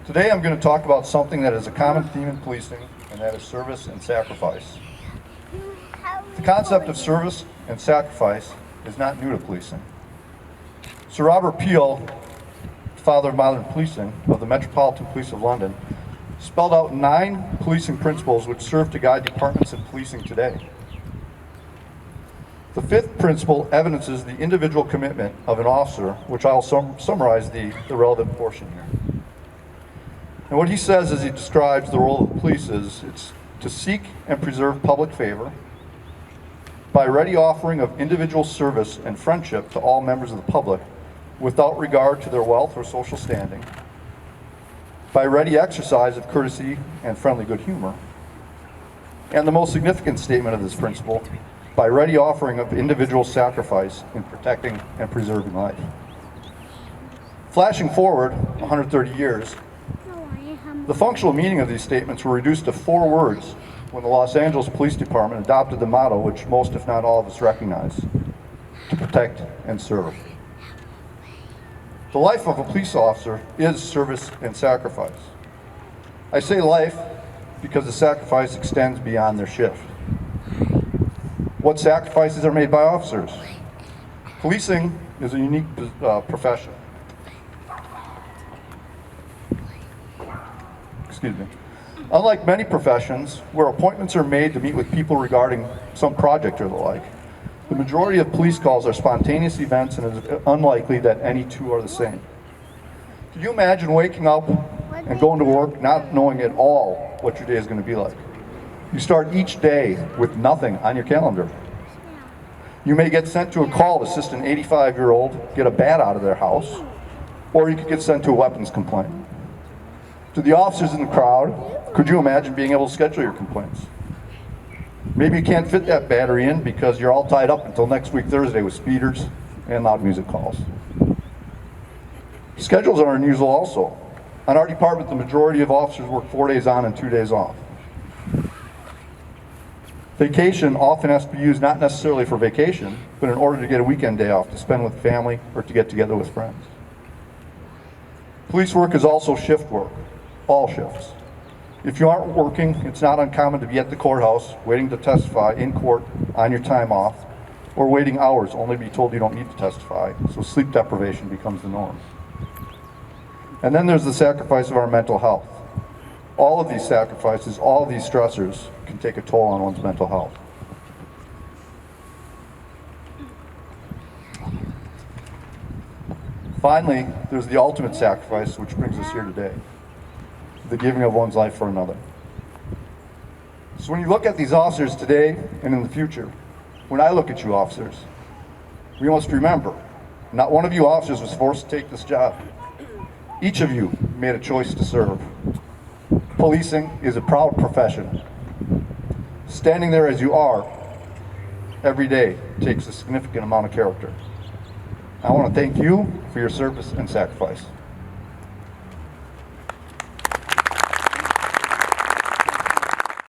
Today I'm going to talk about something that is a common theme in policing, and that is service and sacrifice. The concept of service and sacrifice is not new to policing. Sir Robert Peel, father of modern policing of the Metropolitan Police of London, spelled out 9 policing principles which serve to guide departments in policing today. The 5th principle evidences the individual commitment of an officer, which I'll summarize the relevant portion here. And what he says as he describes the role of the police is, it's to seek and preserve public favor by ready offering of individual service and friendship to all members of the public without regard to their wealth or social standing, by ready exercise of courtesy and friendly good humor, and the most significant statement of this principle, by ready offering of individual sacrifice in protecting and preserving life. Flashing forward 130 years, the functional meaning of these statements were reduced to 4 words when the Los Angeles Police Department adopted the motto which most, if not all of us, recognize: to protect and serve. The life of a police officer is service and sacrifice. I say life because the sacrifice extends beyond their shift. What sacrifices are made by officers? Policing is a unique profession. Excuse me. Unlike many professions where appointments are made to meet with people regarding some project or the like, the majority of police calls are spontaneous events, and it is unlikely that any two are the same. Can you imagine waking up and going to work not knowing at all what your day is going to be like? You start each day with nothing on your calendar. You may get sent to a call to assist an 85-year-old get a bat out of their house, or you could get sent to a weapons complaint. To the officers in the crowd, could you imagine being able to schedule your complaints? Maybe you can't fit that battery in because you're all tied up until next week Thursday with speeders and loud music calls. Schedules are unusual also. On our department, the majority of officers work 4 days on and 2 days off. Vacation often has to be used not necessarily for vacation, but in order to get a weekend day off to spend with family or to get together with friends. Police work is also shift work, all shifts. If you aren't working, it's not uncommon to be at the courthouse waiting to testify in court on your time off, or waiting hours only to be told you don't need to testify, so sleep deprivation becomes the norm. And then there's the sacrifice of our mental health. All of these sacrifices, all of these stressors can take a toll on one's mental health. Finally, there's the ultimate sacrifice, which brings us here today: the giving of one's life for another. So when you look at these officers today and in the future, when I look at you officers, we must remember, not one of you officers was forced to take this job. Each of you made a choice to serve. Policing is a proud profession. Standing there as you are every day takes a significant amount of character. I want to thank you for your service and sacrifice.